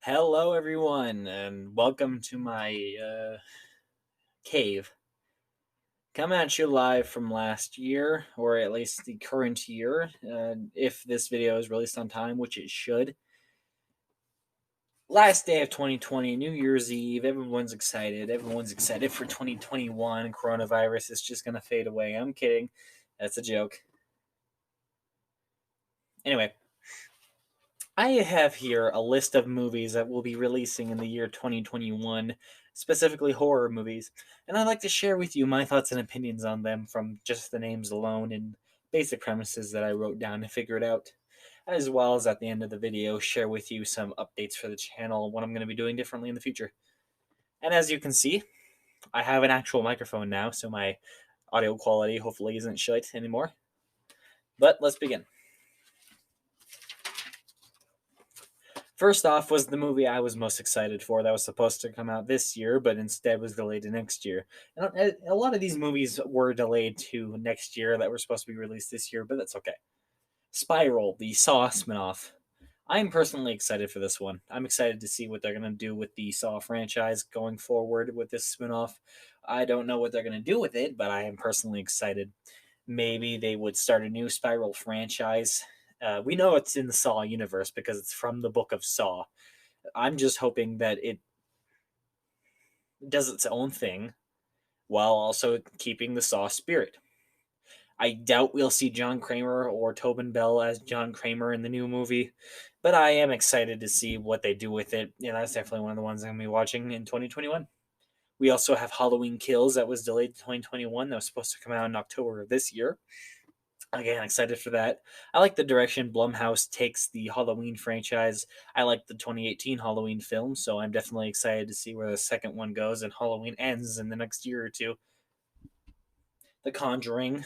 Hello, everyone, and welcome to my cave. Coming at you live from last year, or at least the current year, if this video is released on time, which it should. Last day of 2020, New Year's Eve. Everyone's excited. Everyone's excited for 2021. Coronavirus is just going to fade away. I'm kidding. That's a joke. Anyway, I have here a list of movies that will be releasing in the year 2021, specifically horror movies, and I'd like to share with you my thoughts and opinions on them from just the names alone and basic premises that I wrote down to figure it out, as well as at the end of the video share with you some updates for the channel, what I'm going to be doing differently in the future. And as you can see, I have an actual microphone now, so my audio quality hopefully isn't shite anymore. But let's begin. First off was the movie I was most excited for that was supposed to come out this year, but instead was delayed to next year. And a lot of these movies were delayed to next year that were supposed to be released this year, but that's okay. Spiral, the Saw spinoff. I'm personally excited for this one. I'm excited to see what they're going to do with the Saw franchise going forward with this spinoff. I don't know what they're going to do with it, but I am personally excited. Maybe they would start a new Spiral franchise. We know it's in the Saw universe because it's from the book of Saw. I'm just hoping that it does its own thing while also keeping the Saw spirit. I doubt we'll see John Kramer or Tobin Bell as John Kramer in the new movie, but I am excited to see what they do with it. Yeah, that's definitely one of the ones I'm going to be watching in 2021. We also have Halloween Kills that was delayed to 2021. That was supposed to come out in October of this year. Again, excited for that. I like the direction Blumhouse takes the Halloween franchise. I like the 2018 Halloween film, so I'm definitely excited to see where the second one goes and Halloween ends in the next year or two. The Conjuring,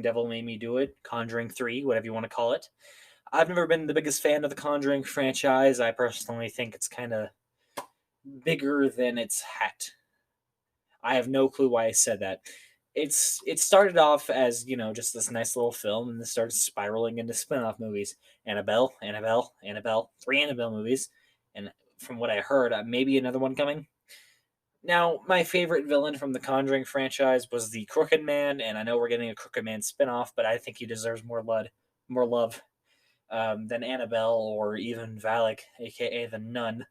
Devil Made Me Do It, Conjuring 3, whatever you want to call it. I've never been the biggest fan of the Conjuring franchise. I personally think it's kind of bigger than its hat. I have no clue why I said that. It started off as just this nice little film, and then started spiraling into spin-off movies. Annabelle, three Annabelle movies, and from what I heard, maybe another one coming. Now, my favorite villain from the Conjuring franchise was the Crooked Man, and I know we're getting a Crooked Man spin-off, but I think he deserves more love than Annabelle or even Valak, aka the Nun.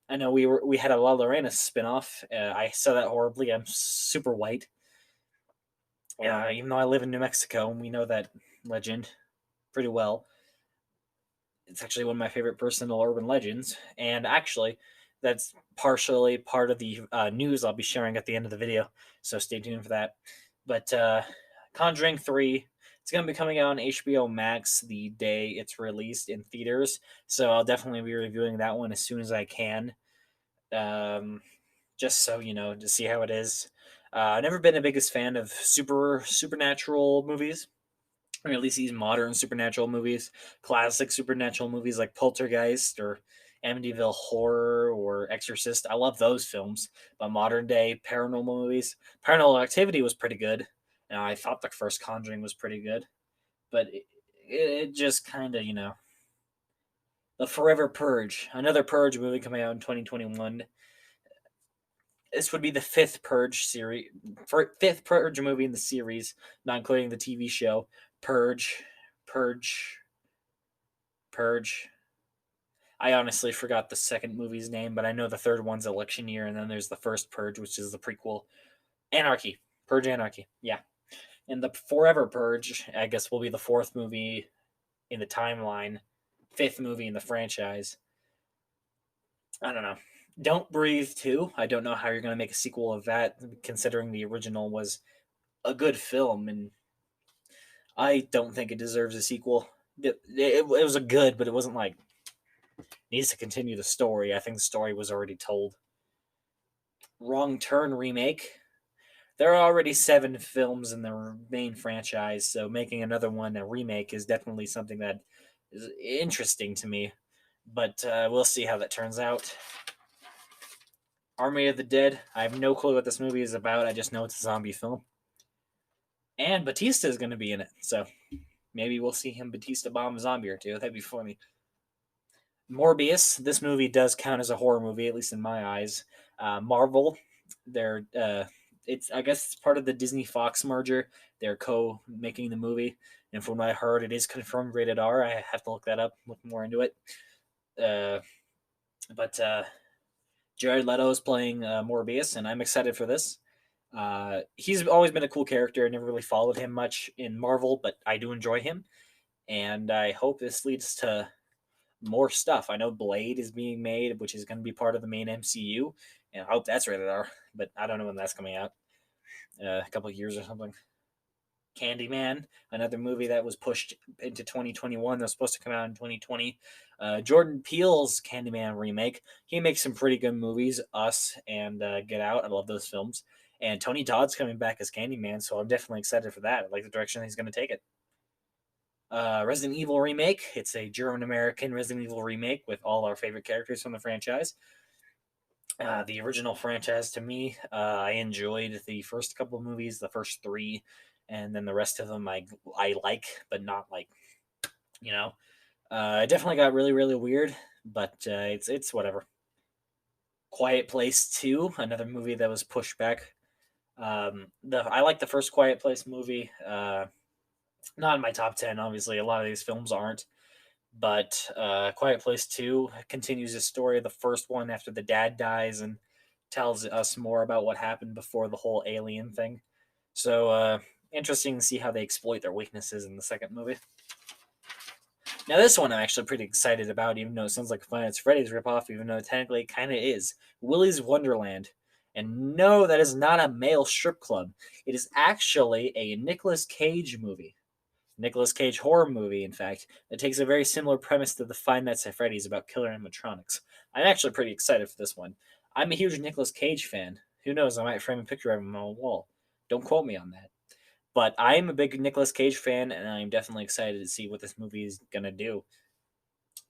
I know we had a La Llorona spinoff. I saw that horribly. I'm super white. Even though I live in New Mexico, and we know that legend pretty well. It's actually one of my favorite personal urban legends, and actually, that's partially part of the news I'll be sharing at the end of the video. So stay tuned for that. But Conjuring 3, it's going to be coming out on HBO Max the day it's released in theaters. So I'll definitely be reviewing that one as soon as I can. Just so you know, to see how it is. I've never been the biggest fan of supernatural movies, or at least these modern supernatural movies. Classic supernatural movies like Poltergeist or Amityville Horror or Exorcist. I love those films. But modern day paranormal movies, Paranormal Activity was pretty good. And I thought the first Conjuring was pretty good, but it just kind of the Forever Purge, another Purge movie coming out in 2021. This would be the fifth Purge movie in the series, not including the TV show. Purge, Purge, Purge. I honestly forgot the second movie's name, but I know the third one's Election Year, and then there's the first Purge, which is the prequel. Anarchy. Purge Anarchy. Yeah. And the Forever Purge, I guess, will be the fourth movie in the timeline, fifth movie in the franchise. I don't know. Don't Breathe 2. I don't know how you're going to make a sequel of that, considering the original was a good film, and I don't think it deserves a sequel. It was a good, but it wasn't like needs to continue the story. I think the story was already told. Wrong Turn remake. There are already 7 films in the main franchise, so making another one a remake is definitely something that is interesting to me. But we'll see how that turns out. Army of the Dead. I have no clue what this movie is about. I just know it's a zombie film. And Batista is going to be in it, so maybe we'll see him Batista bomb a zombie or two. That'd be funny. Morbius. This movie does count as a horror movie, at least in my eyes. Marvel, they're it's I guess it's part of the Disney Fox merger. They're co-making the movie, and from what I heard, it is confirmed rated R. I have to look that up, look more into it. Uh, but Jared Leto is playing Morbius, and I'm excited for this. He's always been a cool character. I never really followed him much in Marvel, but I do enjoy him, and I hope this leads to more stuff. I know Blade is being made, which is going to be part of the main MCU, and I hope that's rated R. But I don't know when that's coming out. A couple of years or something. Candyman, another movie that was pushed into 2021. That was supposed to come out in 2020. Jordan Peele's Candyman remake. He makes some pretty good movies. Us and Get Out. I love those films. And Tony Todd's coming back as Candyman, so I'm definitely excited for that. I like the direction he's going to take it. Resident Evil remake. It's a German American Resident Evil remake with all our favorite characters from the franchise. The original franchise, to me, I enjoyed the first couple of movies, the first three, and then the rest of them I like, but not like, you know. It definitely got really really weird, but it's whatever. Quiet Place 2, another movie that was pushed back. The I like the first Quiet Place movie. Not in my top 10, obviously. A lot of these films aren't. But Quiet Place 2 continues the story of the first one after the dad dies and tells us more about what happened before the whole alien thing. So, interesting to see how they exploit their weaknesses in the second movie. Now, this one I'm actually pretty excited about, even though it sounds like a Five Nights at Freddy's ripoff, even though technically it kind of is. Willy's Wonderland. And no, that is not a male strip club. It is actually a Nicolas Cage movie. Nicolas Cage horror movie, in fact, that takes a very similar premise to the Five Nights at Freddy's about killer animatronics. I'm actually pretty excited for this one. I'm a huge Nicolas Cage fan. Who knows? I might frame a picture of him on a wall. Don't quote me on that. But I'm a big Nicolas Cage fan, and I'm definitely excited to see what this movie is gonna do.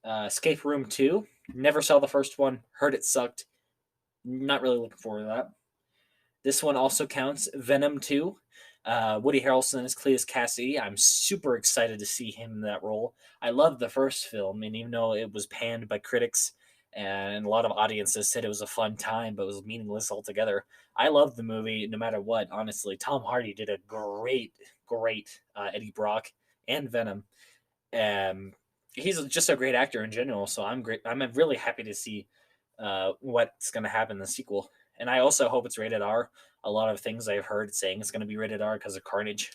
Escape Room 2. Never saw the first one. Heard it sucked. Not really looking forward to that. This one also counts. Venom 2. Woody Harrelson as Cletus Cassidy. I'm super excited to see him in that role. I loved the first film, and even though it was panned by critics and a lot of audiences said it was a fun time, but it was meaningless altogether, I loved the movie no matter what. Honestly, Tom Hardy did a great Eddie Brock and Venom. He's just a great actor in general, so I'm great. I'm really happy to see what's going to happen in the sequel, and I also hope it's rated R. A lot of things I've heard saying it's going to be rated R because of Carnage,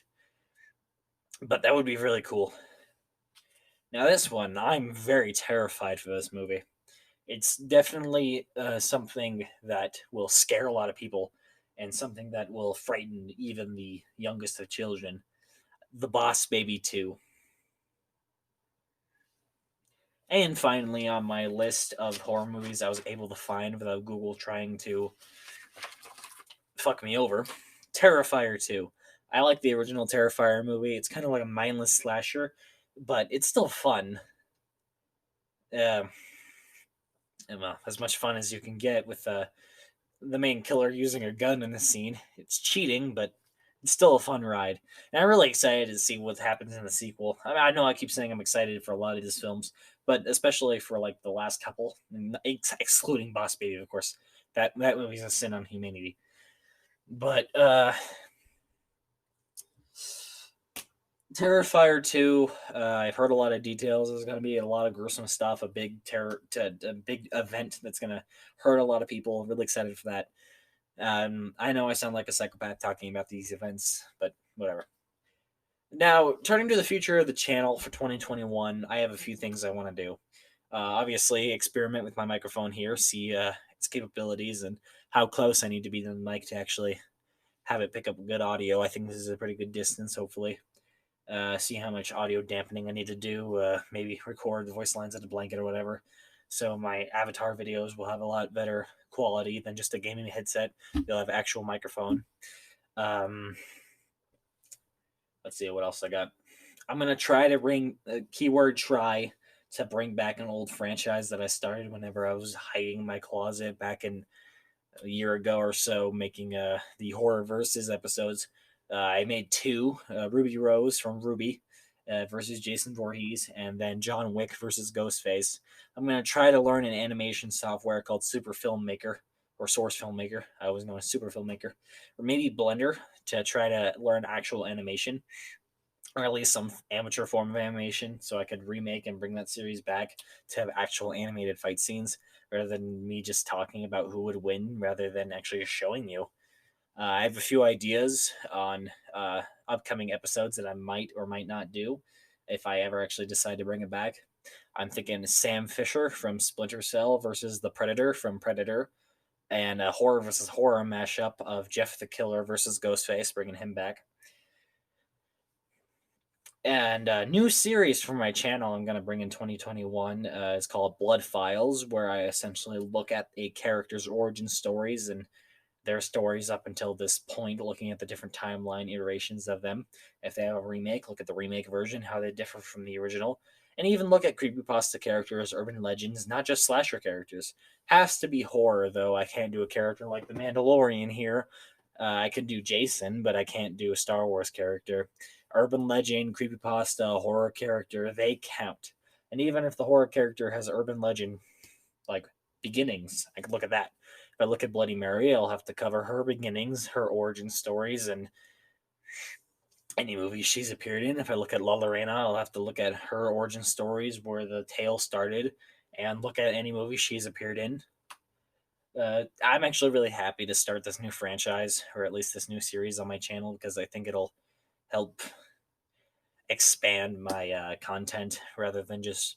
but that would be really cool. Now, this one, I'm very terrified for this movie. It's definitely something that will scare a lot of people and something that will frighten even the youngest of children. The Boss Baby 2. And finally, on my list of horror movies I was able to find without Google trying to fuck me over, Terrifier 2. I like the original Terrifier movie. It's kind of like a mindless slasher, but it's still fun. Uh, well, as much fun as you can get with the main killer using a gun in the scene. It's cheating, but it's still a fun ride. And I'm really excited to see what happens in the sequel. I mean, I know I keep saying I'm excited for a lot of these films, but especially for like the last couple, excluding Boss Baby, of course. That movie's a sin on humanity. But Terrifier 2, I've heard a lot of details. There's going to be a lot of gruesome stuff, a big event that's going to hurt a lot of people. I'm really excited for that. I know I sound like a psychopath talking about these events, but whatever. Now, turning to the future of the channel for 2021, I have a few things I want to do. Obviously, experiment with my microphone here, see its capabilities and how close I need to be to the mic to actually have it pick up good audio. I think this is a pretty good distance, hopefully. See how much audio dampening I need to do. Maybe record voice lines at a blanket or whatever. So my avatar videos will have a lot better quality than just a gaming headset. They'll have actual microphone. Um, let's see what else I got. I'm gonna try to bring keyword try to bring back an old franchise that I started whenever I was hiding in my closet back in a year ago or so, making the horror versus episodes. I made two, Ruby Rose from RWBY, versus Jason Voorhees, and then John Wick versus Ghostface. I'm going to try to learn an animation software called Super Filmmaker or Source Filmmaker. I always know as Super Filmmaker, or maybe Blender to try to learn actual animation, or at least some amateur form of animation, so I could remake and bring that series back to have actual animated fight scenes rather than me just talking about who would win rather than actually showing you. I have a few ideas on upcoming episodes that I might or might not do if I ever actually decide to bring it back. I'm thinking Sam Fisher from Splinter Cell versus the Predator from Predator, and a horror versus horror mashup of Jeff the Killer versus Ghostface, bringing him back. And a new series for my channel I'm going to bring in 2021 is called Blood Files, where I essentially look at a character's origin stories and their stories up until this point, looking at the different timeline iterations of them. If they have a remake, look at the remake version, how they differ from the original, and even look at creepypasta characters, urban legends, not just slasher characters. Has to be horror, though. I can't do a character like the Mandalorian here. I could do Jason, but I can't do a Star Wars character. Urban legend, creepypasta, horror character, they count. And even if the horror character has urban legend, like beginnings, I could look at that. If I look at Bloody Mary, I'll have to cover her beginnings, her origin stories, and any movie she's appeared in. If I look at La Lorena, I'll have to look at her origin stories, where the tale started, and look at any movie she's appeared in. I'm actually really happy to start this new franchise, or at least this new series on my channel, because I think it'll help expand my content rather than just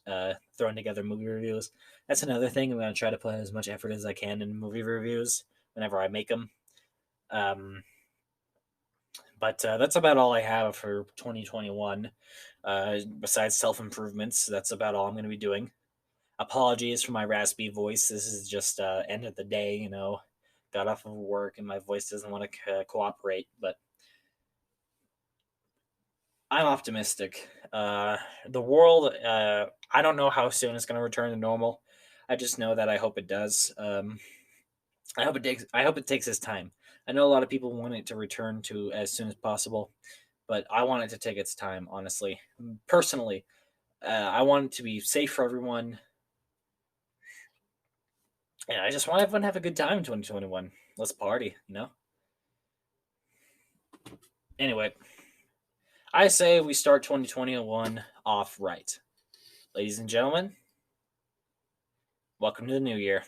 throwing together movie reviews. That's another thing. I'm going to try to put as much effort as I can in movie reviews whenever I make them. But that's about all I have for 2021. Besides self improvements, that's about all I'm going to be doing. Apologies for my raspy voice. This is just end of the day, got off of work and my voice doesn't want to cooperate, but I'm optimistic. The world, I don't know how soon it's going to return to normal. I just know that I hope it does. I hope it takes its time. I know a lot of people want it to return to as soon as possible, but I want it to take its time. Honestly, personally, I want it to be safe for everyone, and I just want everyone to have a good time in 2021. Let's party. Anyway, I say we start 2021 off right. Ladies and gentlemen, welcome to the new year.